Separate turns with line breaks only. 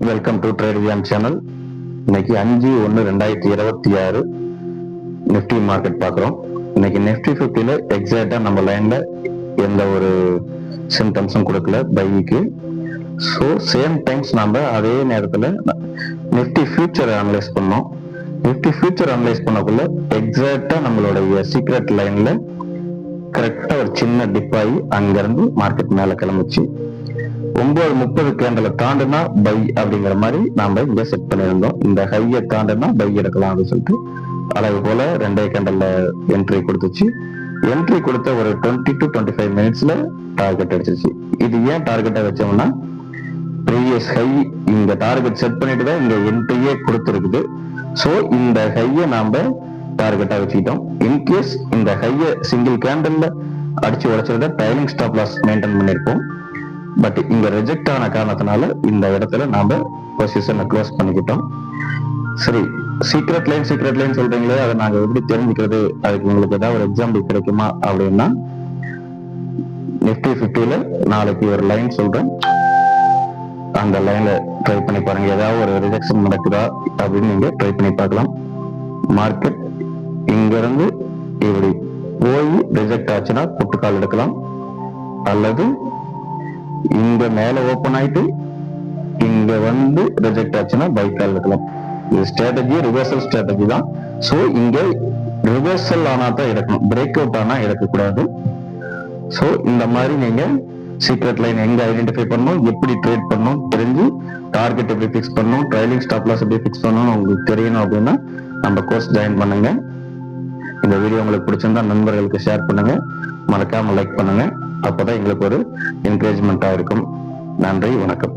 Welcome to trade Viaan channel. இன்னைக்கு 5/1/2026 Nifty market பார்க்குறோம். இன்னைக்கு நிஃப்டி 50ல எக்ஸாக்டா நம்ம லைன்ல எந்த ஒரு சிம்டம்ஸும் கொடுக்கல பைக்கு. ஸோ சேம் டைம்ஸ் நம்ம அதே நேரத்தில் நிஃப்டி ஃபியூச்சர் அனலைஸ் பண்ணோம். நிஃப்டி ஃபியூச்சர் அனலைஸ் பண்ணக்குள்ள எக்ஸாக்டா நம்மளுடைய சீக்ரெட் லைன்ல கரெக்டா ஒரு சின்ன டிப் ஆகி அங்கிருந்து மார்க்கெட் மேல கிளம்பிச்சு. 9:30 கேண்டலை தாண்டுனா பை அப்படிங்கிற மாதிரி நாம இங்க செட் பண்ணியிருந்தோம். இந்த ஹையை தாண்டுனா பை எடுக்கலாம் அப்படின்னு சொல்லிட்டு அளவு போல 2 கேண்டல்ல என்ட்ரி கொடுத்துச்சு. என்ட்ரி கொடுத்த ஒரு 20 to 25 மினிட்ஸ்ல டார்கெட் அடிச்சிருச்சு. இது ஏன் டார்கெட்டை வச்சோம்னா ப்ரீவியஸ் ஹை இந்த டார்கெட் செட் பண்ணிட்டு தான் இங்க என்ட்ரியே கொடுத்துருக்குது. ஸோ இந்த ஹையை நாம டார்கெட்டா வச்சுக்கிட்டோம். இன்கேஸ் இந்த ஹையை சிங்கிள் கேண்டல்ல அடிச்சு உடைச்சிருந்தா ட்ரைலிங் ஸ்டாப் லாஸ் மெயின்டைன் பண்ணிருப்போம். பட் இங்க ரிஜெக்ட் ஆன காரணத்தினால இந்த இடத்துல நாம பொசிஷனை க்ளோஸ் பண்ணிக்கிட்டோம். சரி, சீக்ரெட் லைன் சொல்றீங்களே, அதை நாங்க எப்படி தெரிஞ்சுக்கிறது? அதுக்கு உங்களுக்கு ஏதாவது ஒரு எக்ஸாம்பிள் கிடைக்குமா அப்படின்னா, நிஃப்டி 50ல நாளைக்கு ஒரு லைன் சொல்றேன், அந்த லைன்ல ட்ரை பண்ணி பாருங்க. ஏதாவது ஒரு ரிஜெக்ஷன் நடக்குதா அப்படின்னு நீங்க ட்ரை பண்ணி பார்க்கலாம். மார்க்கெட் இங்க இருந்து இப்படி போய் ரிஜெக்ட் ஆச்சுன்னா புட்டுக்கால் எடுக்கலாம், அல்லது இங்க மேல ஓபன் ஆயிட்டு இங்க வந்து ரிஜெக்ட் ஆச்சுன்னா பைக்கால் எடுக்கலாம். இது ஸ்ட்ராட்டஜி ரிவர்சல் ஸ்ட்ராட்டஜி தான். சோ இங்க ரிவர்சல் ஆனா தான் எடுக்கணும், பிரேக் அவுட் ஆனா எடுக்கக்கூடாது. சோ இந்த மாதிரி நீங்க சீக்ரெட் லைன் எங்க ஐடென்டிஃபை பண்ணணும், எப்படி ட்ரேட் பண்ணணும் தெரிஞ்சு, டார்கெட் எப்படி பிக்ஸ் பண்ணணும், ட்ரைலிங் ஸ்டாப் லாஸ் எப்படி பிக்ஸ் பண்ணணும் உங்களுக்கு தெரியணும் அப்படின்னா நம்ம கோர்ஸ் ஜாயின் பண்ணுங்க. இந்த வீடியோ உங்களுக்கு பிடிச்சிருந்தா நண்பர்களுக்கு ஷேர் பண்ணுங்க, மறக்காம லைக் பண்ணுங்க. அப்பதான் எங்களுக்கு ஒரு என்கரேஜ்மெண்டா இருக்கும். நன்றி, வணக்கம்.